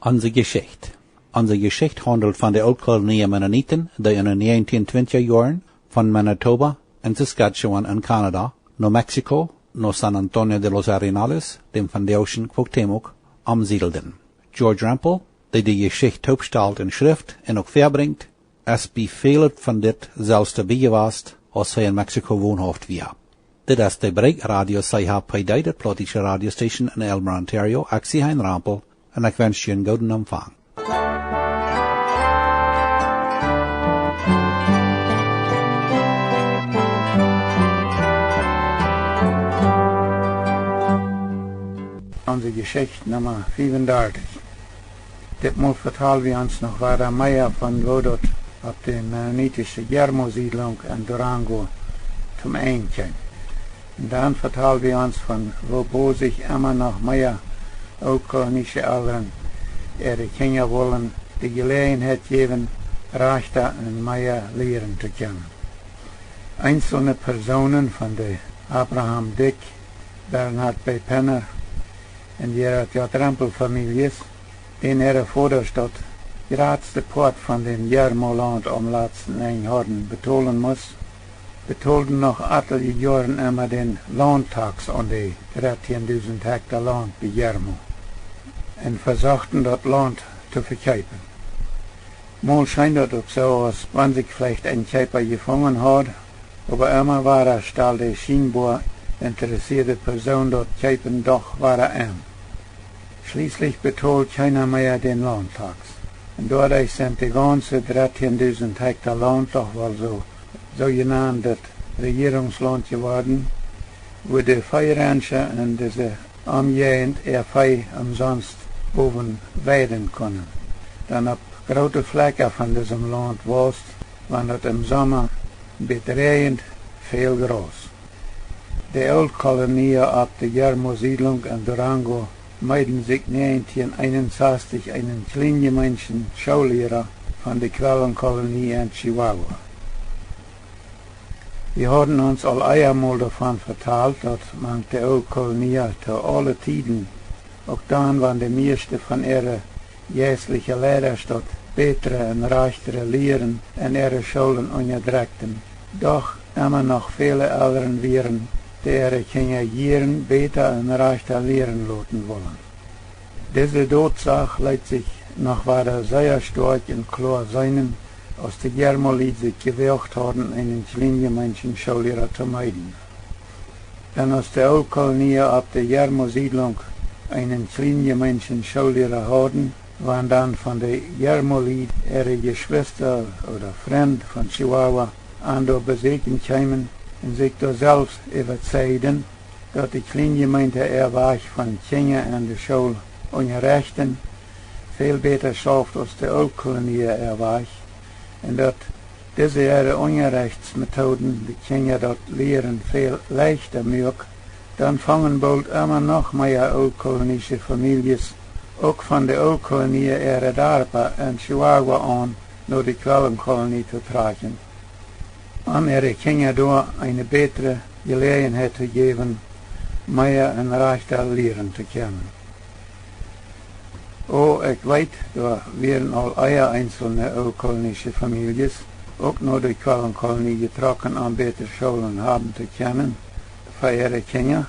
Onse Jeschicht. Onse Jeschicht handelt van de oud-koloniën Mennonieten die in de 1920 jaren van Manitoba en Saskatchewan en Canada naar Mexico, naar San Antonio de los Arenales, dem van de Ocean Cuauhtémoc, omsiedelden. George Rampel, die de Geschicht opstelt in schrift en ook verbringt, es beveelt van dit zelfs te bijgewaast als hij in Mexico woonhoofd via. Dit is de bereik radio CHPD, het plotische radiostation in Elmer, Ontario. Ik zie Hein Rampel en ik wens je een goede ontvang. Onse Jeschicht Nummer 35. Ditmal vertalen wir uns noch weiter mehr von wo dort auf der mennonitische Yermo-Siedlung in Durango zum Einkommen. Und dann vertalen wir uns von wo sich immer noch mehr oud-kolonische Eltern ihre Kinder wollen die Gelegenheit geben, rechter und mehr lehren zu können. Einzelne Personen von der Abraham Dick, Bernhard B. Penner en die Trampelfamilies, den Vorderstadt gerade de Port von dem Yermo-Land am letzten Einhorden betonen muss, betolden noch etliche Jahren immer den Landtax an die 13.000 Hektar Land bei Yermo und versuchten das Land zu verkaufen. Mal scheint das auch so, als wenn sich vielleicht ein Käufer gefangen hat, aber immer war er statt der scheinbar interessierte Person dort kaufen, doch war er arm. Schließlich betolt keiner mehr den Landtax. Und dadurch sind die ganze 13.000 Hektar Land doch wohl so genannt Regierungsland geworden, wo die Viehrancher und diese Umgehend ihr Vieh umsonst oben weiden können. Dann ab große Flecken von diesem Land wost, wenn es im Sommer bedrehend viel Gras. Die Oldkolonie ab der Yermo-Siedlung in Durango meiden sich 1961 einen kleinen Schaulehrer von der Quellenkolonie in Chihuahua. Wir haben uns al einmal davon vertelt, dass man die Oldkolonie zu allen Tiden, auch dann, wenn die meisten von ihrer jährlichen Lehrerstadt bessere und reichtere Lehren in ihre Schulen unterdrückten, doch immer noch viele Eltern wären, die ihre Kinder Jahren besser und reicher lehren lassen wollen. Diese Tatsache lässt sich noch weiter sehr stark und klar sein, als die Yermo-Lied sich gewagt haben, einen kleinen Schullehrer zu meiden. Denn als die Oldkolonie ab der Yermo-Siedlung einen kleinen Schullehrer hatten, waren dann von der Yermo-Lied ihre Geschwister oder Freunde von Chihuahua an der Besiegen kamen und sich da selbst überzeugten, dass die Kleingemeinde Erweich von Kindern an der Schule ohne Rechten viel besser schafft als die Oldkolonie Erweich und dass diese ihre Unrechtsmethoden die Kinder dort lehren viel leichter mögen, dann fangen bald immer noch mehr oldkolonische Familien auch von der Oldkolonie ihre Darpa in Chihuahua an nur die Quellenkolonie zu tragen, um ihre Kinder da eine bessere Gelegenheit zu geben, mehr und reicher lehren zu können. Oh, ich weiß, da wären all einzelne oldkolonische Familien auch nur die Quellenkolonie getroffen, um bessere Schulen haben zu können für ihre Kinder,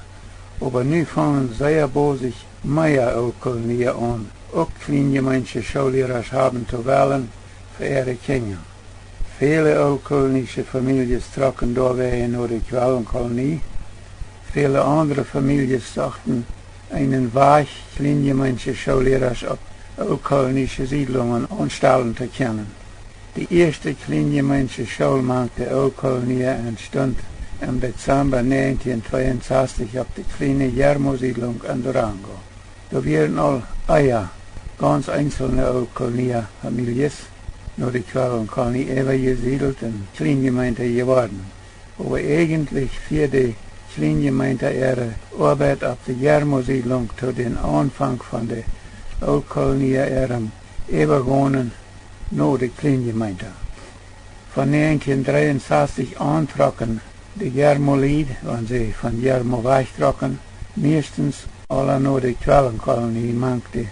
aber nun fangen sehr bosig mehr Oldkolonie an, auch kleingemeinde Schullehrer haben zu wählen für ihre Kinder. Viele oldkolonische Familien trocken dabei nur die Quellenkolonie, viele andere Familien sagten einen Weg, kleingemeinde Schullehrer auf oldkolonische Siedlungen anstellen zu können. Die erste kleingemeinde Schulbank der Oldkolonie entstand im Dezember 1962 auf der kleinen Yermo-Siedlung in Durango. Da wären all ganz einzelne Oldkolonie-Familien, nur die Quellenkolonie übergesiedelt und Kleingemeinde geworden. Aber eigentlich für die Kleingemeinde ihre Arbeit auf der Yermo-Siedlung zu den Anfang von der Oldkolonie ihrem Übergehen nur die Kleingemeinde. Von 1963 an trocken die Yermo-Lied, wenn sie von Yermo wegtrocken, meistens alle nur die Quellenkolonie mankte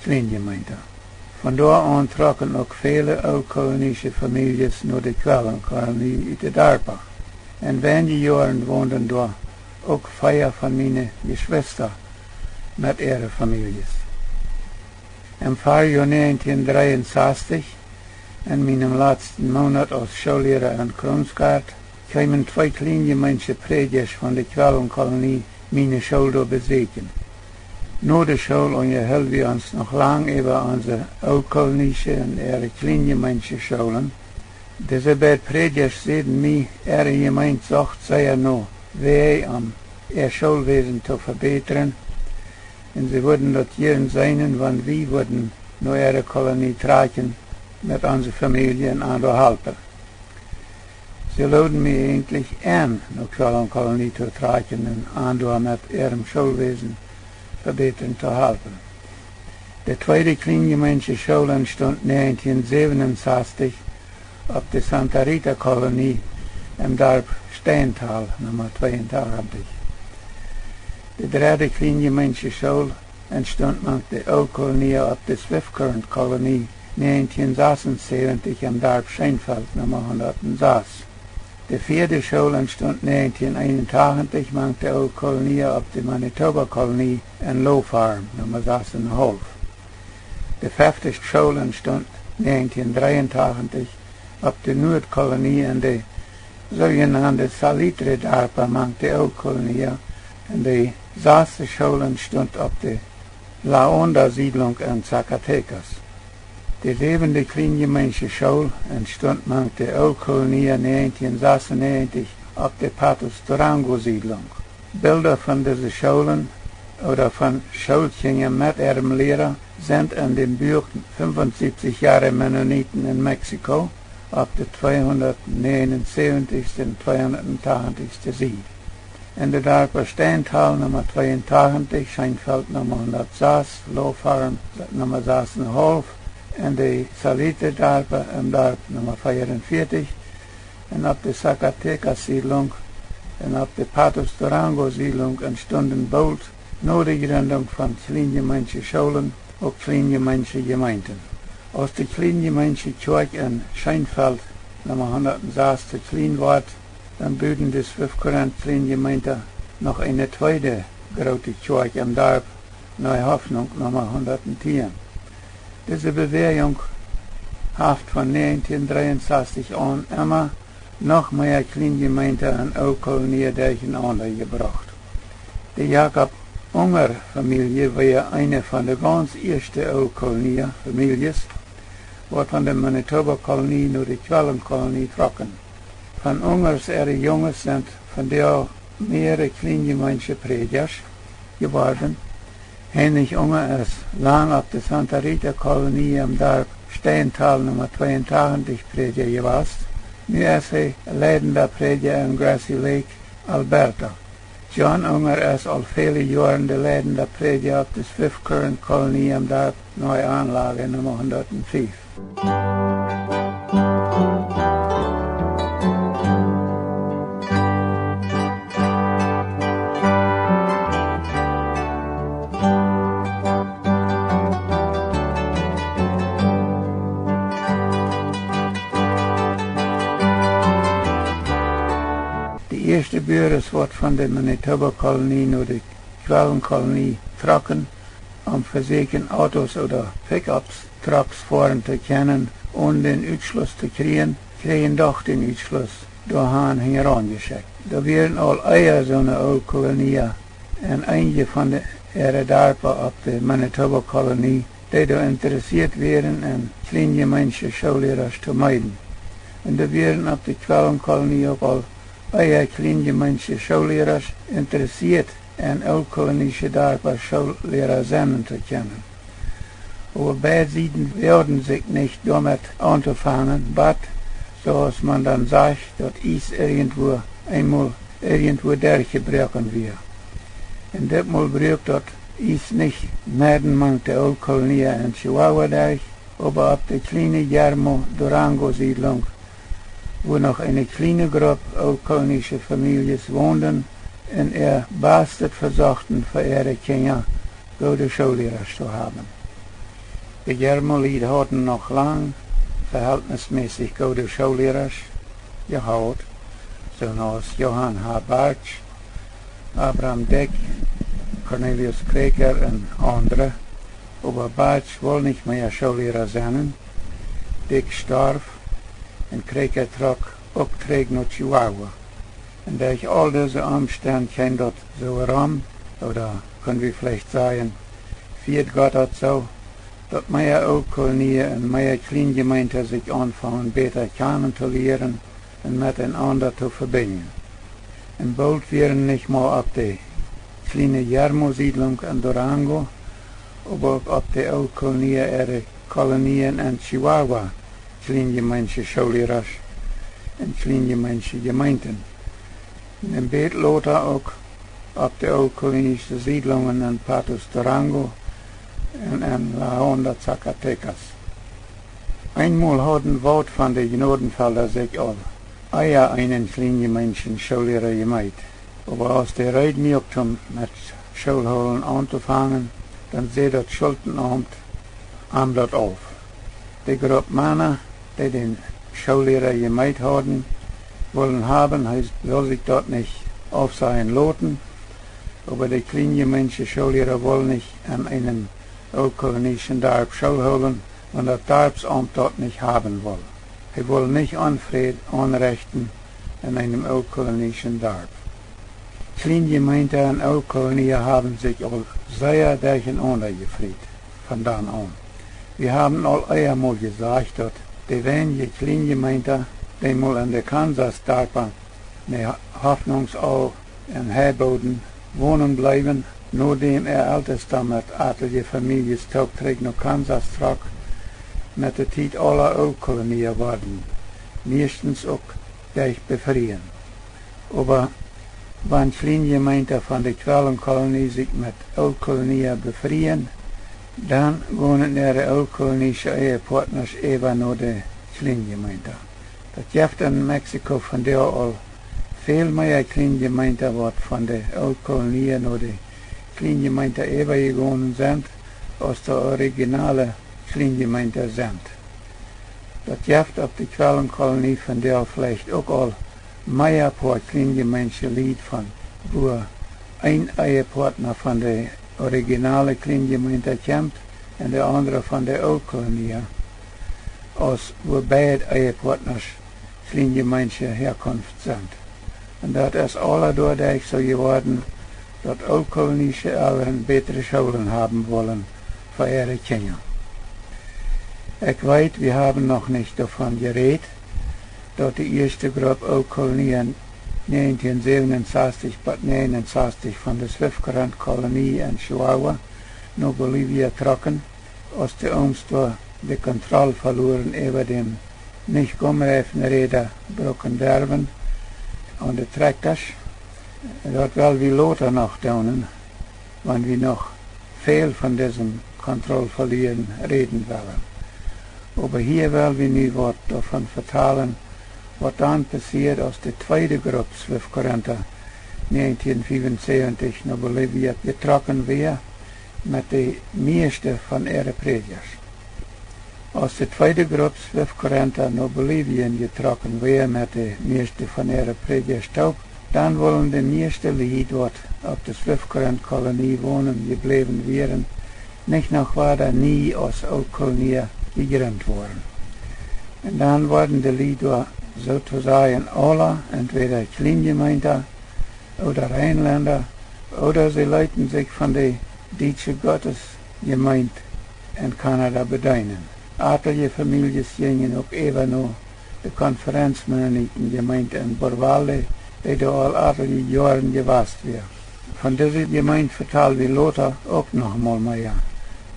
Kleingemeinde. Von dort an trokken ook vele oud-kolonische families naar de Quellenkolonie uit de Darpa. En wenige jaren woonden daar ook 5 van mijn Geschwister met ihre families. Im Jahr 1963, in meinem letzten Monat als Schullehrer in Kronskaart, kamen 2 Kleingemeinde Predigers von der Quellenkolonie meine Schule besuchen. Nur de Schule unterhielten wir uns noch lang über unsere oud-kolonische und ihre Kleingemeinde Schulen. Diese beiden Predigers zeiden mir, ihre Gemeinde sucht sehr noch Wege, ihr Schulwesen zu verbessern. Und sie würden dort hier sein, wann wir würden nur ihre Kolonie tragen mit unserer Familie und anderen Helfer. Sie laden mir eigentlich an, nur Quellenkolonie zu tragen und anderen mit ihrem Schulwesen verbessern zu helfen. Die zweite Kleingemeinde Schule entstand 1967 auf der Santa Rita Kolonie im Dorf Steintal, Nummer 82. Die dritte Kleingemeinde Schule entstand nach der Old-Kolonie auf der Swift-Current Kolonie 1976 im Dorf Scheinfeld, Nummer 106. Die vierte Schule entstand 1981 nach der Old-Kolonie auf der Manitoba-Kolonie in Low Farm, Nummer 6,5. Die fünfte Schule entstand 1983 auf der Nordkolonie in der sogenannten Salitre-Darpa nach der Old-Kolonie. Und die 6. Schule entstand auf der La Onda-Siedlung in Zacatecas. Die 7. Kleingemeinde Schule entstand nach der Old-Kolonie 1996 auf der Patos Durango-Siedlung. Bilder von diesen Schulen oder von Schulkindern mit ihrem Lehrer sind in dem Buch 75 Jahre Mennoniten in Mexiko auf der 279. und 280. Seite. In der Darpa Steintal Nummer 82, Scheinfeld Nummer 106, Low Farm Nummer 6,5, in der Salite Darpa im Dorf Nummer 44, und auf der Zacatecas Siedlung und auf der Patos Durango Siedlung entstanden bald nur die Gründung von Kleingemeinde Schulen und Kleingemeinde Gemeinden. Aus der Kleingemeinde Kirche in Scheinfeld Nummer 106 zu klein ward, dann bilden die Swift-Current Kleingemeinde noch eine zweite große Kirche im Dorf Neue Hoffnung Nummer 110. Diese Bewegung hat von 1963 an immer noch mehr Kleingemeinden und Old-Kolonie durcheinander gebracht. Die Jakob Unger Familie war eine von den ganz ersten Old-Kolonie-Familien, die von der Manitoba-Kolonie nur die Quellenkolonie trocken. Von Ungers ihre Jungs sind von der mehrere Kleingemeinde Predigers geworden. Heinrich Unger ist lang auf der Santa Rita Kolonie im Dorf Steintal Nummer 82 Prediger gewesen. Nu ist er leidender Prediger in Grassy Lake, Alberta. John Unger ist al viele Jahre der leidende Prediger auf der Swift-Current Kolonie im Dorf Neue Anlage Nummer 105. Die erste Büros wird von der Manitoba-Kolonie nur die Quellenkolonie trocken, versuchen Autos oder Pickups, Trucks fahren zu können, ohne den Ausschluss zu kriegen doch den Ausschluss dahin herangeschickt. Da werden all Eier so eine Old-Kolonie und einige von ihrer Darpa auf der Manitoba-Kolonie, die da interessiert wären, an Kleingemeinde Schullehrer zu meiden. Und da werden auf der Quellenkolonie auch all Eier Kleingemeinde Schullehrer interessiert, an Old-Kolonische Darpa Schullehrer sein zu können. Aber beide Seiten werden sich nicht damit anzufangen, aber, so als man dann sagt, dass es einmal irgendwo durchgebrochen wird. Und das Mal braucht das es nicht mitten der Old-Kolonie in Chihuahua durch, aber auf der kleinen Yermo Durango Siedlung, wo noch eine kleine Gruppe old-kolonische Familien wohnten und Bastet versuchten, für ihre Kinder gute Schullehrer zu haben. De Jermolied hadden nog lang verhältnismäßig gute Schaulehrers gehaut, zoals Johann H. Bartsch, Abraham Deck, Cornelius Kreker en andere. Aber Bartsch wollte nicht mehr Schaulehrer sein. Deck starb en Kreker trok ook terug naar Chihuahua. En durch all diese Umstände kam dort so rum, oder können wir vielleicht sagen, viert Gott hat so, dass mehr Kolonien und mehr Kleingemeinden sich anfangen, besser kennenzulernen und miteinander zu verbinden. Und bald wären nicht mal auf die kleine Yermo-Siedlung in Durango, aber auch auf die Kolonien ihre Kolonien in Chihuahua, Kleingemeinde Schaulehrers und Kleingemeinde Gemeinden. En beet later ook op de oude-kolonische siedlungen in Patos Durango en La Honda Zacatecas. Einmal hadden wat van de genotenfelder zich al einen kleingemeindlichen Schullehrer gemacht. Aber als der Reit merkt, mit Schulholen anzufangen, dann seht das Schuldenamt am dort auf. Die Gruppe Männer, die den Schullehrer gemacht haben, wollen haben, heißt, will sich dort nicht auf sein loten, aber die kleingemeindlichen Schullehrer wollen nicht an einem oldkolonischen Dorf Schule holen und das Dorfsamt dort nicht haben wollen. Sie wollen nicht Unfried anrichten in einem oldkolonischen Dorf. Kleingemeinden und Oldkolonien haben sich auch sehr durcheinander gefried, von dann an. Wir haben all einmal gesagt, dass die wenige Kleingemeinden, die mal in der Kansas-Dorpen mit Hoffnungsau in Herboden wohnen bleiben, nachdem Ältester mit adlige Familien zurück nach Kansas trug, mit der Zeit aller Oldkolonien worden, meistens auch durch Befreien. Aber wenn Kleingemeinden von der Quellenkolonie sich mit Oldkolonien befreien, dann wohnen ihre oldkolonische Ehepartners eben nur die Kleingemeinden. Das gibt in Mexiko von der all viel mehr Kleingemeinden, was von der Oldkolonien oder die Kleingemeinden übergegangen sind, als die originale Kleingemeinden sind. Das gibt auf die Quellenkolonie von der vielleicht auch all mehr paar Kleingemeinden Lied von, wo ein Ehepartner von der originale Kleingemeinde kommt und der andere von der Oldkolonie, als wo beide Ehepartners kleingemeindliche Herkunft sind. Und das ist dadurch so geworden, dass oldkolonische Eltern bessere Schulen haben wollen für ihre Kinder. Ich weiß, wir haben noch nicht davon geredet, dass die erste Gruppe Oldkolonien 1967 bis 1969 von der Swift-Kolonie in Chihuahua nach Bolivia trocken, als die Umstände die Kontrolle verloren über den nicht umreifen Räder broken derben und die Traktors. Dort will wir later noch tun, wenn wir noch viel von diesem Kontrollverlieren reden wollen. Aber hier wollen wir nicht was davon vertellen, was dann passiert, als die zweite Gruppe Swift-Korinther 1975 nach Bolivia getroffen wäre, mit den meisten von ihren Predigers. Als die zweite Gruppe Swift-Korinther nach Bolivien getroffen wäre mit den meisten von ihren Predigers taub, dann wollen die meisten Leute, die auf der Swift-Kolonie wohnen geblieben wären, nicht noch weiter nie als Oldkolonie gegründet worden. Und dann wurden die Leute sozusagen alle, entweder Kleingemeinden oder Rheinländer, oder sie leiten sich von der deutschen Gottesgemeinde in Kanada bedienen. Adlige Familien gingen auch eben noch die Konferenzmennonitengemeinde in Borvalde, die da all adlige Jahren gewasst wird. Von dieser Gemeinde vertellen wir Lothar auch noch mal mehr,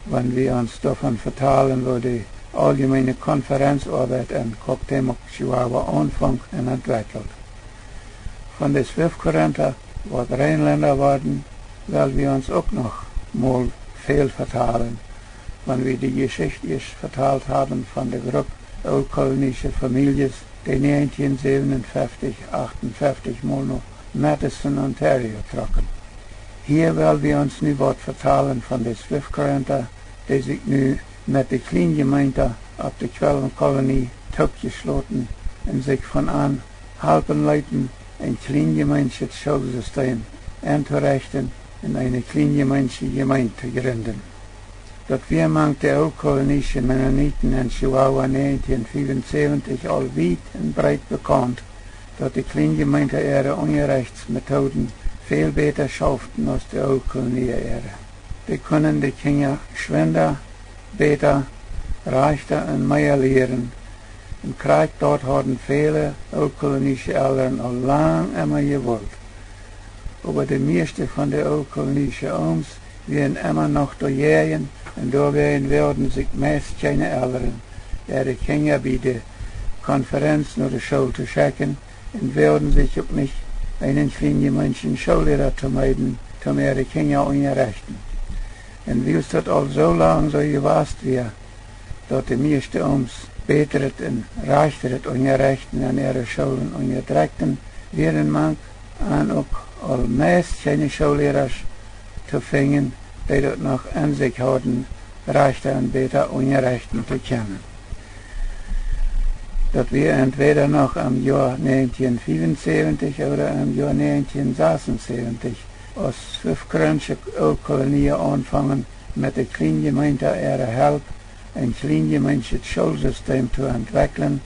wenn wir uns davon vertellen, wo die allgemeine Konferenzarbeit in Coctemoc, Chihuahua anfängt und entwickelt. Von den Swift-Korinther, was Rheinländer waren, weil wir uns auch noch mal viel vertalen, wenn wir die Geschichte vertalt haben von der Gruppe oldkolonische Familien, die 1957, 58 mal nach Madison, Ontario trocken. Hier wollen wir uns nu was vertalen von den Swift-Korinther, die sich nu met de kleingemeente op de Quellenkolonie toegesloten en zich van aan helpen leiten een kleingemeensche Schulsystem aan te richten en een kleingemeensche gemeente te gründen. Dat weer maakt de oud-kolonische Mennonieten in Chihuahua 1975 al wijd en breed bekend dat de kleingemeente ihre Unrechtsmethoden veel beter schaften als de oud-kolonie ihre. Die kunnen de Kinder schwinder, beter, reichter en meer leren. En krijg dort hadden vele oud-kolonische Eltern al lang immer gewollt. Aber de meeste van de oud-kolonische ooms werden immer noch doorjägen en daarbij werden zich meest keine Eltern, ihre Kinder bij de Konferenz naar de school te schicken en werden zich ook niet einen kleingemeindlichen Schullehrer te meiden, om ihre Kinder unterrichten. En wie dat al zo lang zo gewast weer, dat de meeste ooms beter het en reichter het unterrichten en ihre Schulen unterdrückten, werden man aan ook al meest geen Schullehrers te vinden, die dat nog aan zich hadden, reichter en beter unterrichten te kennen. Dat we entweder nog im Jahr 1975 oder im Jahr 1976 als 5 Krönische Kolonien anfangen mit der Kleingemeinde ihre Help ein kleingemeindliches Schulsystem zu entwickeln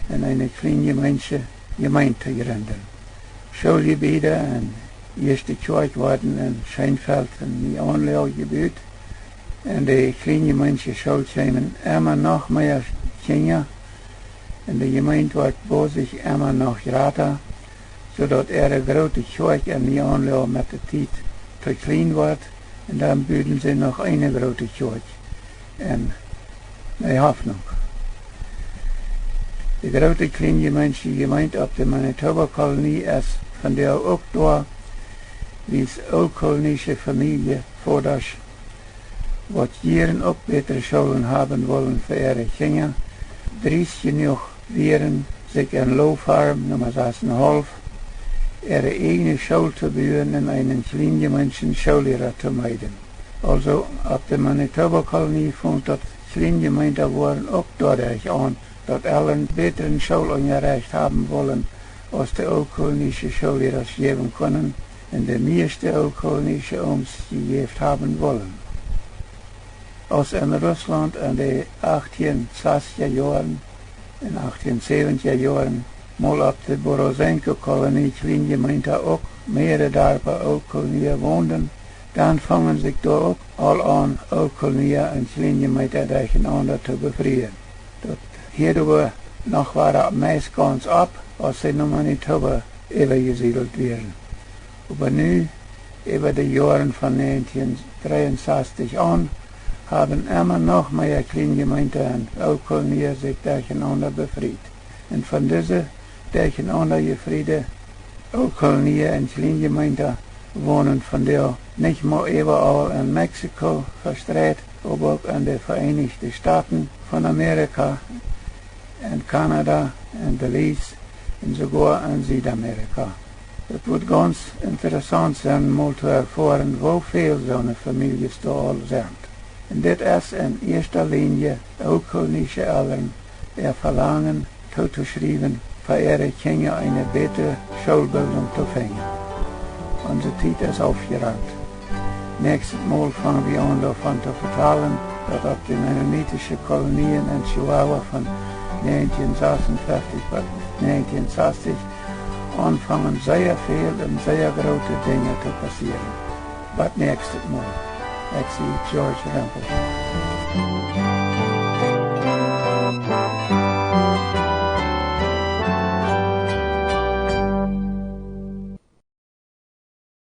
und eine kleingemeindliche Gemeinde zu gründen. Schulgebiete und erste Kirche worden in Scheinfeld in die Anlagegebiet und die kleingemeindliche Schule kämen immer noch mehr Kinder und die Gemeinde wird bei sich immer noch größer, zodat ihre große Kirche in die Anlage mit der Zeit zu klein wird und dann bilden sie noch eine große Kirche. Und die Hoffnung. Die große kleingemeindliche Gemeinde auf der Manitoba-Kolonie ist von der auch da, wie es old-kolonische Familie fordert, was Jieren auch bessere Schulen haben wollen für ihre Kinder, dries genug wären, sich in Low-Farm Nummer 6,5 ihre eigene Schule zu bauen und einen kleingemeindlichen Schullehrer zu meiden. Also auf der Manitoba-Kolonie fängt das Kleingemeinde waren auch dadurch an, dass alle einen besseren Schulunterricht haben wollen, als die old-kolonische Schullehrer geben können und die meisten old-kolonische Ooms gegeben haben wollen. Als in Russland in den 1860er Jahren, in 1870er Jahren, mal auf der Borosenko-Kolonie Kleingemeinde auch mehrere Dorpen old-Kolonien wohnen, dann fangen sich da auch all an, old-Kolonien und Kleingemeinde durcheinander zu befrieden. Dat hierdoor noch war das meist ganz ab, als sie noch Manitoba übergesiedelt werden. Aber nu, über die Jahre von 1963 an, haben immer noch mehr Kleingemeinden und Old-Kolonien sich durcheinander befreit. Und von diesen durcheinander gefriedeten Old-Kolonien und Kleingemeinden wohnen von der nicht mal überall in Mexiko verstreut, aber auch in den Vereinigten Staaten von Amerika, in Kanada, in Belize und sogar in Südamerika. Es wird ganz interessant sein, mal zu erfahren, wie viele so eine Familie da all sind. Und das ist in erster Linie old-kolonische Eltern, die verlangen, zuzuschreiben, für ihre Kinder eine bessere Schulbildung zu finden. Unsere Zeit ist aufgerannt. Nächstes Mal fangen wir an, davon zu vertellen, dass auf die mennonitischen Kolonien in Chihuahua von 1946 bis 1960 anfangen sehr viel und sehr große Dinge zu passieren. Was nächstes Mal? Ich sehe George Rempel.